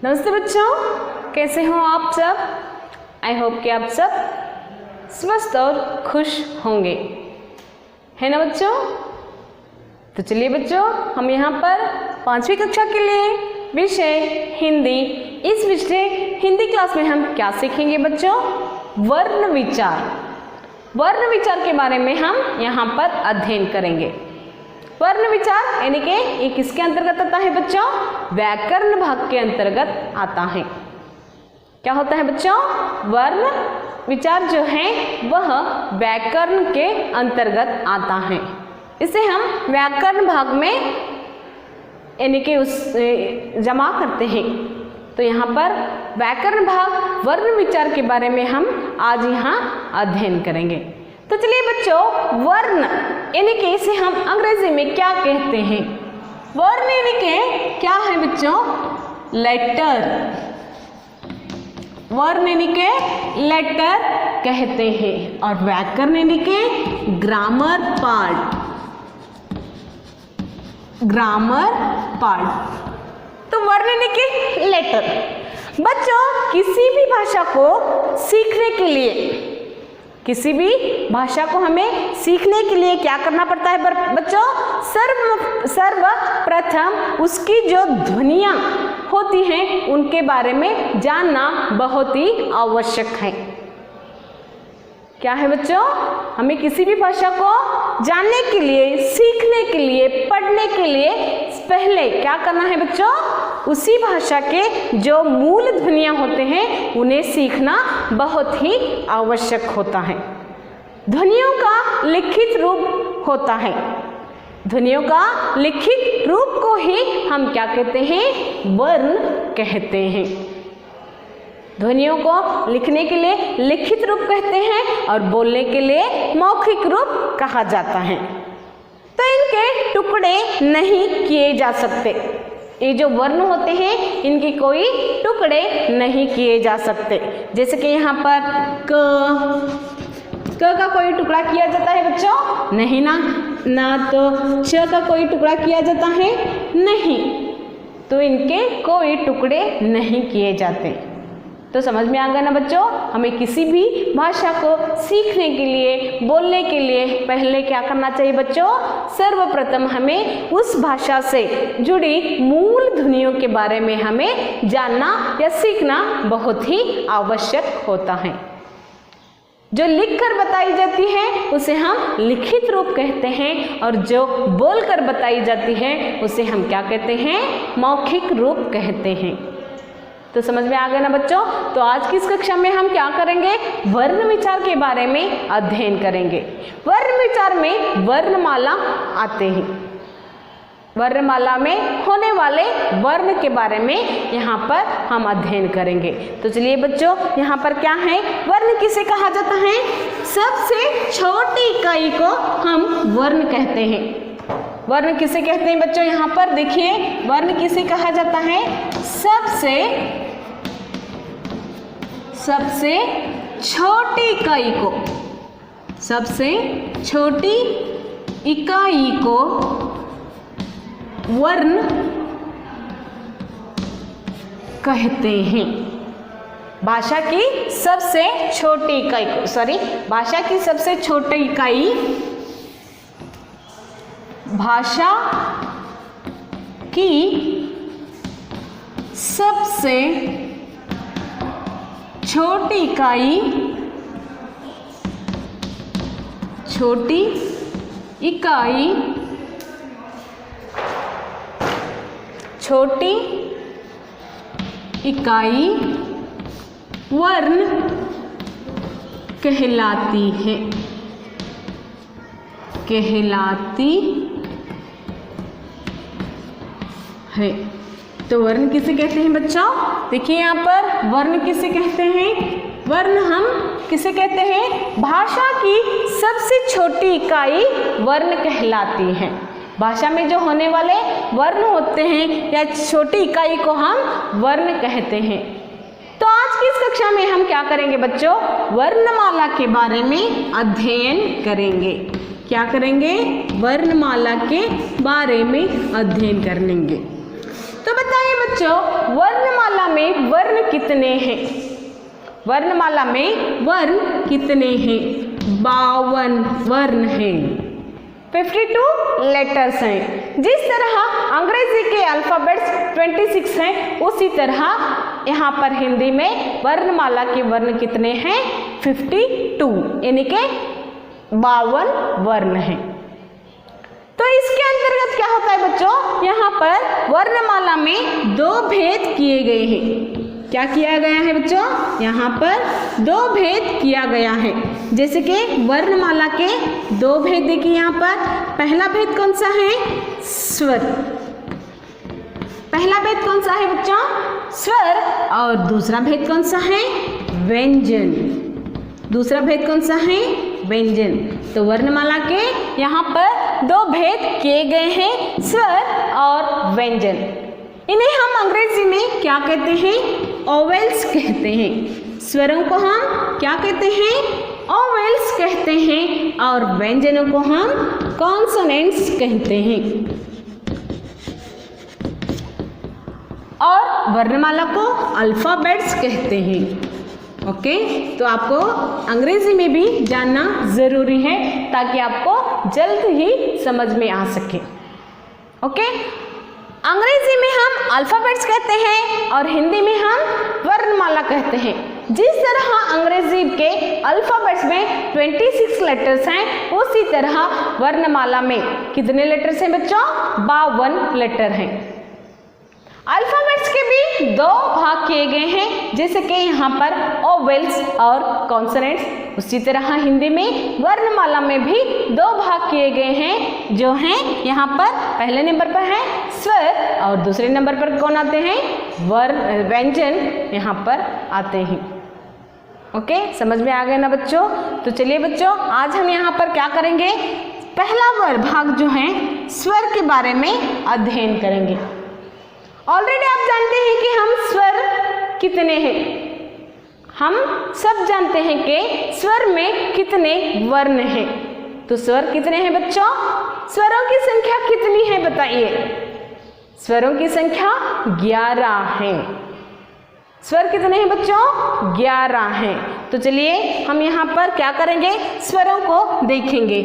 नमस्ते बच्चों, कैसे हो आप सब। आई होप कि आप सब स्वस्थ और खुश होंगे, है ना बच्चों। तो चलिए बच्चों, हम यहाँ पर 5वीं कक्षा के लिए विषय हिंदी, इस विषय हिंदी क्लास में हम क्या सीखेंगे बच्चों, वर्ण विचार। वर्ण विचार के बारे में हम यहाँ पर अध्ययन करेंगे। वर्ण विचार यानी कि ये किसके अंतर्गत आता है बच्चों, व्याकरण भाग के अंतर्गत आता है। क्या होता है बच्चों, वर्ण विचार जो है वह व्याकरण के अंतर्गत आता है। इसे हम व्याकरण भाग में यानी कि उस जमा करते हैं। तो यहाँ पर व्याकरण भाग वर्ण विचार के बारे में हम आज यहाँ अध्ययन करेंगे। तो चलिए बच्चों, वर्ण यानी कि इसे हम अंग्रेजी में क्या कहते हैं। वर्ण यानी कि क्या है बच्चों, लेटर। वर्ण यानी कि लेटर कहते हैं और व्याकरण यानी कि ग्रामर पार्ट। ग्रामर पार्ट तो वर्ण यानी कि लेटर। बच्चों, किसी भी भाषा को सीखने के लिए, किसी भी भाषा को हमें सीखने के लिए क्या करना पड़ता है बच्चों, सर्वप्रथम उसकी जो ध्वनियाँ होती हैं उनके बारे में जानना बहुत ही आवश्यक है। क्या है बच्चों, हमें किसी भी भाषा को जानने के लिए, सीखने के लिए, पढ़ने के लिए पहले क्या करना है बच्चों, उसी भाषा के जो मूल ध्वनियाँ होते हैं उन्हें सीखना बहुत ही आवश्यक होता है। ध्वनियों का लिखित रूप होता है। ध्वनियों का लिखित रूप को ही हम क्या कहते हैं, वर्ण कहते हैं। ध्वनियों को लिखने के लिए लिखित रूप कहते हैं और बोलने के लिए मौखिक रूप कहा जाता है। तो इनके टुकड़े नहीं किए जा सकते। ये जो वर्ण होते हैं इनके कोई टुकड़े नहीं किए जा सकते। जैसे कि यहाँ पर क का कोई टुकड़ा किया जाता है बच्चों, नहीं ना तो च का कोई टुकड़ा किया जाता है, नहीं। तो इनके कोई टुकड़े नहीं किए जाते। तो समझ में आ गया ना बच्चों, हमें किसी भी भाषा को सीखने के लिए, बोलने के लिए पहले क्या करना चाहिए बच्चों, सर्वप्रथम हमें उस भाषा से जुड़ी मूल ध्वनियों के बारे में हमें जानना या सीखना बहुत ही आवश्यक होता है। जो लिखकर बताई जाती है उसे हम लिखित रूप कहते हैं और जो बोलकर बताई जाती है उसे हम क्या कहते हैं, मौखिक रूप कहते हैं। तो समझ में आ गया ना बच्चों। तो आज की इस कक्षा में हम क्या करेंगे, वर्ण विचार के बारे में अध्ययन करेंगे। वर्ण विचार में वर्णमाला आते हैं। वर्णमाला में होने वाले वर्ण के बारे में यहाँ पर हम अध्ययन करेंगे। तो चलिए बच्चों, यहाँ पर क्या है, वर्ण किसे कहा जाता है, सबसे छोटी इकाई को हम वर्ण कहते हैं। वर्ण किसे कहते हैं बच्चों, यहाँ पर देखिए, वर्ण किसे कहा जाता है, सबसे छोटी इकाई को, सबसे छोटी इकाई को वर्ण कहते हैं। भाषा की सबसे छोटी इकाई को, भाषा की सबसे छोटी इकाई, भाषा की सबसे छोटी इकाई, छोटी इकाई, छोटी इकाई वर्ण कहलाती है, कहलाती है। तो वर्ण किसे कहते हैं बच्चों, देखिए यहाँ पर वर्ण किसे कहते हैं, वर्ण हम किसे कहते हैं, भाषा की सबसे छोटी इकाई वर्ण कहलाती है। भाषा में जो होने वाले वर्ण होते हैं या छोटी इकाई को हम वर्ण कहते हैं। तो आज की इस कक्षा में हम क्या करेंगे बच्चों, वर्णमाला के बारे में अध्ययन करेंगे। क्या करेंगे, वर्णमाला के बारे में अध्ययन करेंगे। तो बताइए बच्चों वर्णमाला में वर्ण कितने हैं? वर्णमाला में वर्ण कितने हैं? 52 वर्ण हैं, 52 लेटर्स हैं। जिस तरह अंग्रेजी के अल्फ़ाबेट्स 26 हैं, उसी तरह यहाँ पर हिंदी में वर्णमाला के वर्ण कितने हैं? 52, यानी कि 52 वर्ण हैं। तो इसके अंतर्गत क्या होता है बच्चों? यहाँ पर वर्णमाला में 2 भेद किए गए हैं। क्या किया गया है बच्चों? यहाँ पर 2 भेद किया गया है। जैसे कि वर्णमाला के 2 भेद देखिए यहाँ पर। पहला भेद कौन सा है? स्वर। पहला भेद कौन सा है बच्चों? स्वर। और दूसरा भेद कौन सा है? व्यंजन। दूसरा भेद कौन सा है? व्यंजन। तो वर्णमाला के यहाँ पर 2 भेद किए गए हैं, स्वर और व्यंजन। इन्हें हम अंग्रेजी में क्या कहते हैं? ओवेल्स कहते हैं। स्वरों को हम क्या कहते हैं? ओवेल्स कहते हैं, और व्यंजनों को हम कॉन्सोनेंट्स कहते हैं, और वर्णमाला को अल्फाबेट्स कहते हैं। ओके, तो आपको अंग्रेजी में भी जानना ज़रूरी है ताकि आपको जल्द ही समझ में आ सके। ओके, अंग्रेजी में हम अल्फ़ाबेट्स कहते हैं और हिंदी में हम वर्णमाला कहते हैं। जिस तरह अंग्रेजी के अल्फ़ाबेट्स में 26 लेटर्स हैं, उसी तरह वर्णमाला में कितने लेटर्स हैं बच्चों? 52 लेटर हैं। अल्फ़ाबेट्स के भी 2 भाग किए गए हैं, जैसे कि यहाँ पर ओवेल्स और कॉन्सोनेंट्स। उसी तरह हिंदी में वर्णमाला में भी 2 भाग किए गए हैं, जो हैं यहाँ पर पहले नंबर पर है स्वर, और दूसरे नंबर पर कौन आते हैं? व्यंजन यहाँ पर आते हैं। ओके, समझ में आ गए ना बच्चों? तो चलिए बच्चों, आज हम यहाँ पर क्या करेंगे? पहला भाग जो है स्वर के बारे में अध्ययन करेंगे। ऑलरेडी आप जानते हैं कि हम स्वर कितने हैं। हम सब जानते हैं कि स्वर में कितने वर्ण हैं। तो स्वर कितने हैं बच्चों? स्वरों की संख्या कितनी है बताइए? स्वरों की संख्या 11 है। स्वर कितने हैं बच्चों? 11 हैं। तो चलिए हम यहाँ पर क्या करेंगे? स्वरों को देखेंगे।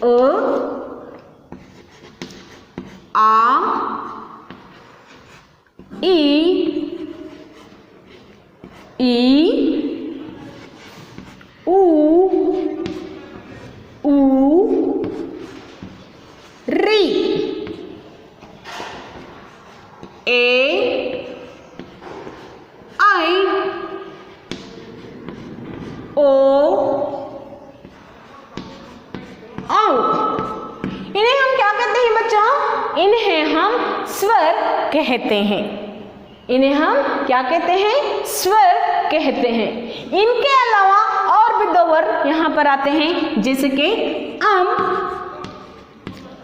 अ, आ, ई, ऊ, री, ए, आई, ओ, औ। इन्हें हम क्या कहते हैं बच्चों? इन्हें हम स्वर कहते हैं। इन्हें हम क्या कहते हैं? स्वर कहते हैं। इनके अलावा और भी 2 वर्ण यहाँ पर आते हैं, जैसे कि अम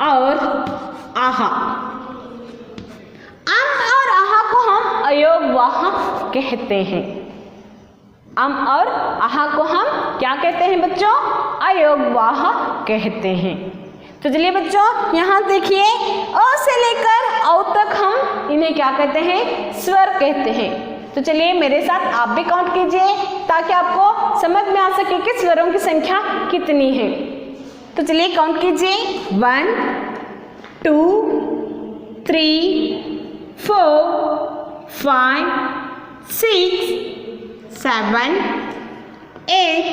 और आहा। अम और आहा को हम अयोगवाह कहते हैं। अम और आहा को हम क्या कहते हैं बच्चों? अयोगवाह कहते हैं। तो चलिए बच्चों, यहाँ देखिए, अ से लेकर औ तक हम इन्हें क्या कहते हैं? स्वर कहते हैं। तो चलिए मेरे साथ आप भी काउंट कीजिए ताकि आपको समझ में आ सके कि स्वरों की संख्या कितनी है। तो चलिए काउंट कीजिए। 1 2 3 4 5 6 7 8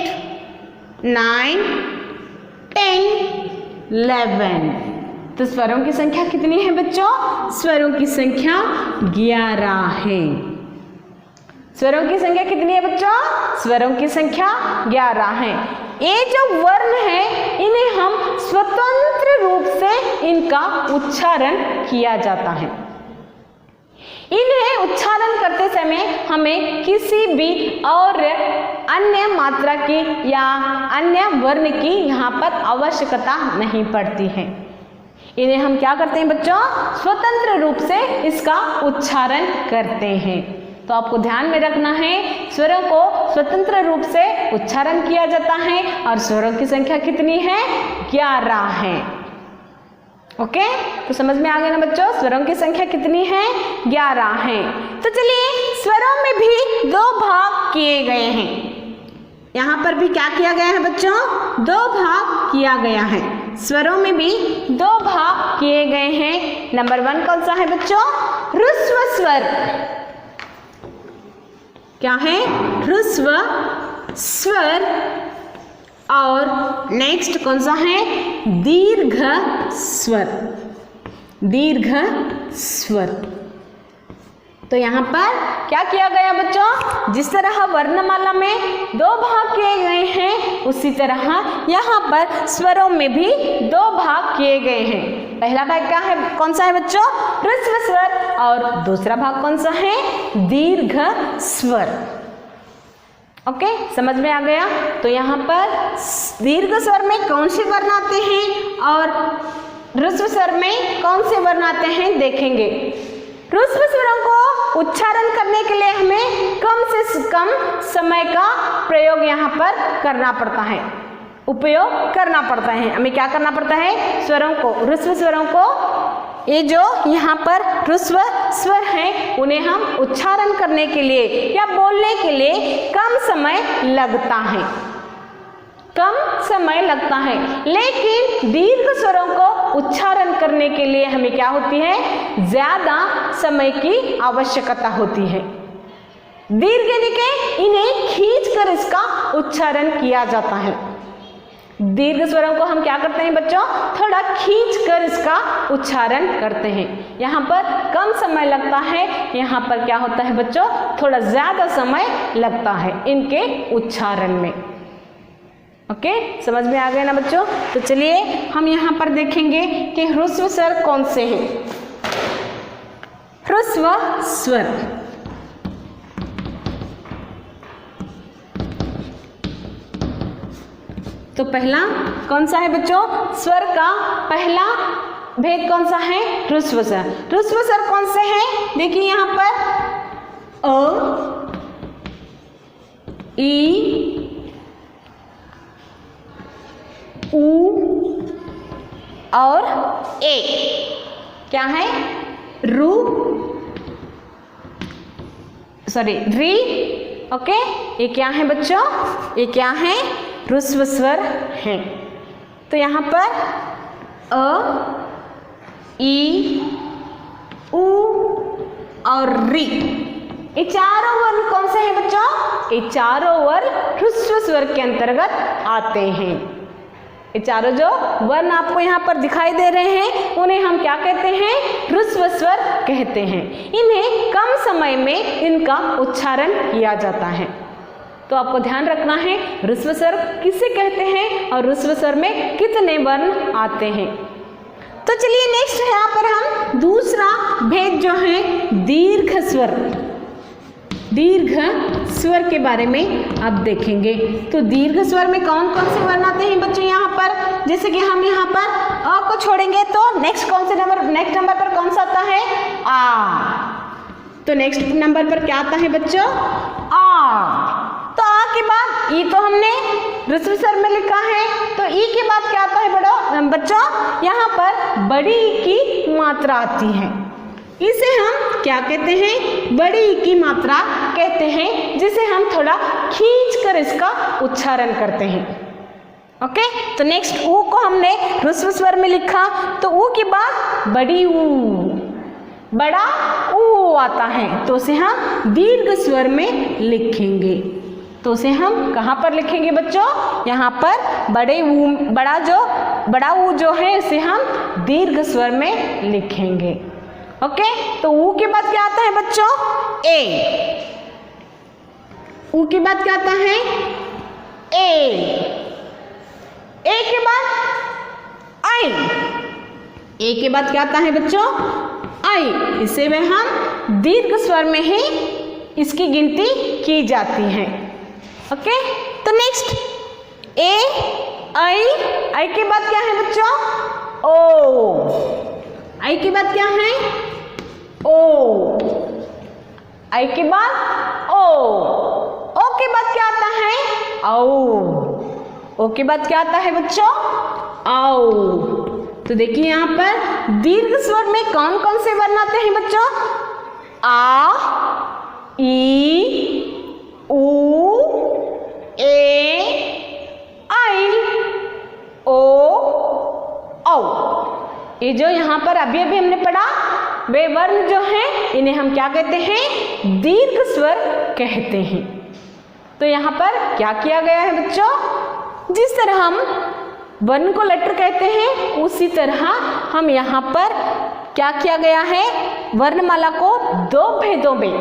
9 10 11। तो स्वरों की संख्या कितनी है बच्चों? स्वरों की संख्या 11 है। स्वरों की संख्या कितनी है बच्चों? स्वरों की संख्या 11 है। ये जो वर्ण है, इन्हें हम स्वतंत्र रूप से इनका उच्चारण किया जाता है। इन्हें उच्चारण करते समय हमें किसी भी और अन्य मात्रा की या अन्य वर्ण की यहाँ पर आवश्यकता नहीं पड़ती है। इन्हें हम क्या करते हैं बच्चों? स्वतंत्र रूप से इसका उच्चारण करते हैं। तो आपको ध्यान में रखना है, स्वरों को स्वतंत्र रूप से उच्चारण किया जाता है और स्वरों की संख्या कितनी है? 11 है। ओके, तो समझ में आ गया ना बच्चों, स्वरों की संख्या कितनी है? 11 है। तो चलिए स्वरों में भी 2 भाग किए गए हैं। यहाँ पर भी क्या किया गया है बच्चों? 2 भाग किया गया है। स्वरों में भी 2 भाग किए गए हैं। नंबर 1 कौन सा है बच्चों? ह्रस्व स्वर। क्या है? ह्रस्व स्वर। और नेक्स्ट कौन सा है? दीर्घ स्वर। दीर्घ स्वर। तो यहाँ पर क्या किया गया बच्चों? जिस तरह वर्णमाला में 2 भाग किए गए हैं, उसी तरह यहाँ पर स्वरों में भी 2 भाग किए गए हैं। पहला भाग क्या है? कौन सा है बच्चों? ह्रस्व स्वर। और दूसरा भाग कौन सा है? दीर्घ स्वर। ओके, समझ में आ गया। तो यहाँ पर दीर्घ स्वर में कौन से वर्ण आते हैं और ह्रस्व स्वर में कौन से वर्ण आते हैं देखेंगे। ह्रस्व स्वरों को उच्चारण करने के लिए हमें कम से कम समय का प्रयोग यहाँ पर करना पड़ता है, उपयोग करना पड़ता है। हमें क्या करना पड़ता है? स्वरों को, ह्रस्व स्वरों को, ये जो यहाँ पर ह्रस्व स्वर हैं, उन्हें हम उच्चारण करने के लिए या बोलने के लिए कम समय लगता है, कम समय लगता है। लेकिन दीर्घ स्वरों को उच्चारण करने के लिए हमें क्या होती है? ज्यादा समय की आवश्यकता होती है। दीर्घ यानी कि इन्हें खींचकर इसका उच्चारण किया जाता है। दीर्घ स्वरों को हम क्या करते हैं बच्चों? थोड़ा खींचकर इसका उच्चारण करते हैं। यहाँ पर कम समय लगता है, यहाँ पर क्या होता है बच्चों? थोड़ा ज्यादा समय लगता है इनके उच्चारण में। ओके, समझ में आ गया ना बच्चों। तो चलिए हम यहाँ पर देखेंगे कि ह्रस्व स्वर कौन से हैं। ह्रस्व स्वर, तो पहला कौन सा है बच्चों? स्वर का पहला भेद कौन सा है? ह्रस्व स्वर। ह्रस्व स्वर कौन से हैं? देखिए यहाँ पर अ, ई, ऊ और ए। क्या है? रू, सॉरी री। ओके, ये क्या है बच्चों? ये क्या है? ह्रस्व स्वर हैं। तो यहाँ पर अ, ई, ऊ और री, ये चारों वर्ण कौन से हैं बच्चों? ये चारों वर्ण ह्रस्व स्वर के अंतर्गत आते हैं। ये चारों जो वर्ण आपको यहाँ पर दिखाई दे रहे हैं, उन्हें हम क्या कहते हैं? ह्रस्व स्वर कहते हैं। इन्हें कम समय में इनका उच्चारण किया जाता है। तो आपको ध्यान रखना है ह्रस्व स्वर किसे कहते हैं और ह्रस्व स्वर में कितने वर्ण आते हैं। तो चलिए नेक्स्ट यहाँ पर हम दूसरा भेद जो है दीर्घ स्वर, दीर्घ स्वर के बारे में अब देखेंगे। तो दीर्घ स्वर में कौन कौन से वर्ण आते हैं बच्चों? यहाँ पर जैसे कि हम यहाँ पर अ को छोड़ेंगे तो नेक्स्ट कौन से नंबर, नेक्स्ट नंबर पर कौन सा आता है? आ। तो नेक्स्ट नंबर पर क्या आता है बच्चों? आ। तो आ के बाद ई तो हमने ह्रस्व स्वर में लिखा है, तो ई के बाद क्या आता है बच्चों? यहाँ पर बड़ी ई की मात्रा आती है। इसे हम क्या कहते हैं? बड़ी ई की मात्रा कहते हैं, जिसे हम थोड़ा खींचकर इसका उच्चारण करते हैं। ओके, तो नेक्स्ट ऊ को हमने ह्रस्व स्वर में लिखा, तो ऊ के बाद बड़ी ऊ, बड़ा ऊ आता है, तो उसे हम दीर्घ स्वर में लिखेंगे। तो उसे हम कहाँ पर लिखेंगे बच्चों? यहाँ पर बड़े ऊ, बड़ा ऊ जो है इसे हम दीर्घ स्वर में लिखेंगे। ओके, तो ऊ के बाद क्या आता है बच्चों? ए। ऊ के बाद क्या आता है? ए। ए के बाद आई। ए के बाद क्या आता है बच्चों? आई। इसे में हम दीर्घ स्वर में ही इसकी गिनती की जाती है। ओके, तो नेक्स्ट ए, आई, आई के बाद क्या है बच्चों? ओ। आई के बाद क्या है? ओ। आई के बाद ओ। ओ के बाद क्या आता है? औ। ओ के बाद क्या आता है बच्चों? औ। तो देखिए यहाँ पर दीर्घ स्वर में कौन कौन से वर्ण आते हैं बच्चों? आ, ई, उ, ए, आई, ओ, औ। ये जो यहाँ पर अभी अभी हमने पढ़ा वे वर्ण जो हैं इन्हें हम क्या कहते हैं? दीर्घ स्वर कहते हैं। तो यहाँ पर क्या किया गया है बच्चों? जिस तरह हम वर्ण को लेटर कहते हैं उसी तरह हम यहाँ पर क्या किया गया है? वर्णमाला को दो भेदों में,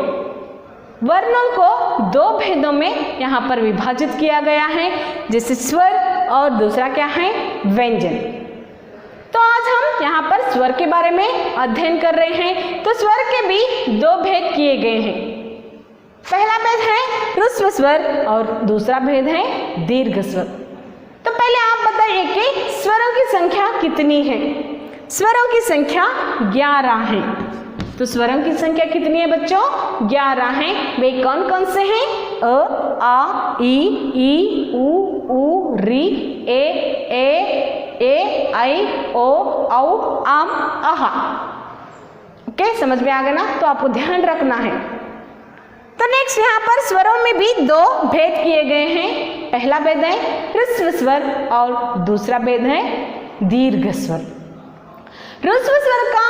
वर्णों को दो भेदों में यहाँ पर विभाजित किया गया है, जैसे स्वर और दूसरा क्या है? व्यंजन। तो आज हम यहाँ पर स्वर के बारे में अध्ययन कर रहे हैं। तो स्वर के भी दो भेद किए गए हैं। पहला भेद है ह्रस्व स्वर और दूसरा भेद है दीर्घ स्वर। तो पहले आप बताइए कि स्वरों की संख्या कितनी है? स्वरों की संख्या 11 है। तो स्वरों की संख्या कितनी है बच्चों? 11 हैं। वे कौन कौन से हैं? अ, आ, ई, उ, री, ए, आई, ओ, औ, आम, आहा। ओके, समझ में आ गया ना? तो आपको ध्यान रखना है। तो नेक्स्ट यहाँ पर स्वरों में भी दो भेद किए गए हैं। पहला भेद है ह्रस्व स्वर और दूसरा भेद है दीर्घ स्वर। ह्रस्व स्वर का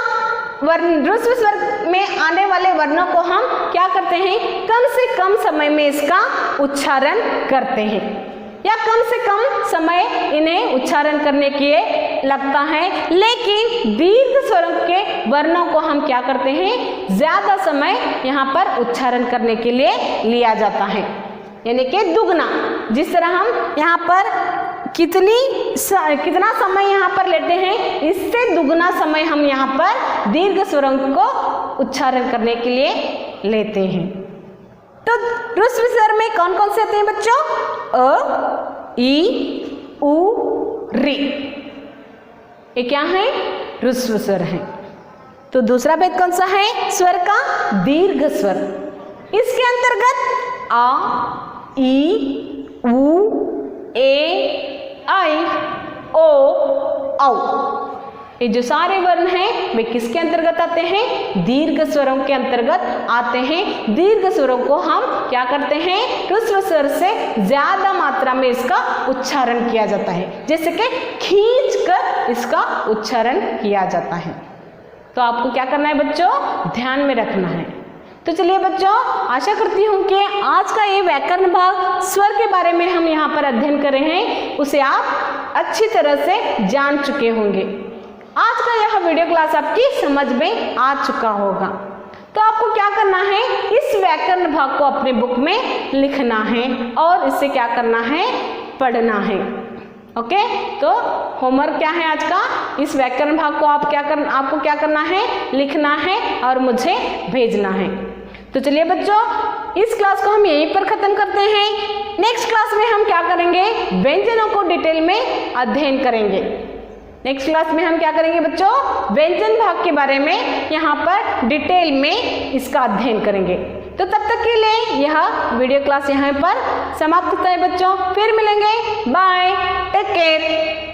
वर्ण, ह्रस्व स्वर में आने वाले वर्णों को हम क्या करते हैं? कम से कम समय में इसका उच्चारण करते हैं, या कम से कम समय इन्हें उच्चारण करने के लिए लगता है। लेकिन दीर्घ स्वरों के वर्णों को हम क्या करते हैं? ज्यादा समय यहाँ पर उच्चारण करने के लिए लिया जाता है, यानी कि दुगना। जिस तरह हम यहाँ पर कितना समय यहाँ पर लेते हैं, इससे दुगना समय हम यहाँ पर दीर्घ स्वरों को उच्चारण करने के लिए लेते हैं। तो ह्रस्व स्वर में कौन कौन से आते हैं बच्चों? अ, ई, उ, री। ये क्या है? ह्रस्व स्वर है। तो दूसरा भेद कौन सा है स्वर का? दीर्घ स्वर। इसके अंतर्गत आ, ई, उ, ए, आई, ओ, औ। ये जो सारे वर्ण हैं वे किसके अंतर्गत आते हैं? दीर्घ स्वरों के अंतर्गत आते हैं। दीर्घ स्वरों को हम क्या करते हैं? ह्रस्व स्वर से ज्यादा मात्रा में इसका उच्चारण किया जाता है, जैसे कि खींचकर इसका उच्चारण किया जाता है। तो आपको क्या करना है बच्चों? ध्यान में रखना है। तो चलिए बच्चों, आशा करती हूँ कि आज का ये व्याकरण भाग स्वर के बारे में हम यहाँ पर अध्ययन कर रहे हैं उसे आप अच्छी तरह से जान चुके होंगे। आज का यह वीडियो क्लास आपकी समझ में आ चुका होगा। तो आपको क्या करना है? इस व्याकरण भाग को अपने बुक में लिखना है और इसे क्या करना है? पढ़ना है। ओके, तो होमवर्क क्या है आज का? इस व्याकरण भाग को आपको क्या करना है? लिखना है और मुझे भेजना है। तो चलिए बच्चों, इस क्लास को हम यहीं पर खत्म करते हैं। नेक्स्ट क्लास में हम क्या करेंगे? व्यंजनों को डिटेल में अध्ययन करेंगे। नेक्स्ट क्लास में हम क्या करेंगे बच्चों? व्यंजन भाग के बारे में यहाँ पर डिटेल में इसका अध्ययन करेंगे। तो तब तक के लिए यह वीडियो क्लास यहाँ पर समाप्त होता है बच्चों। फिर मिलेंगे। Bye, take care.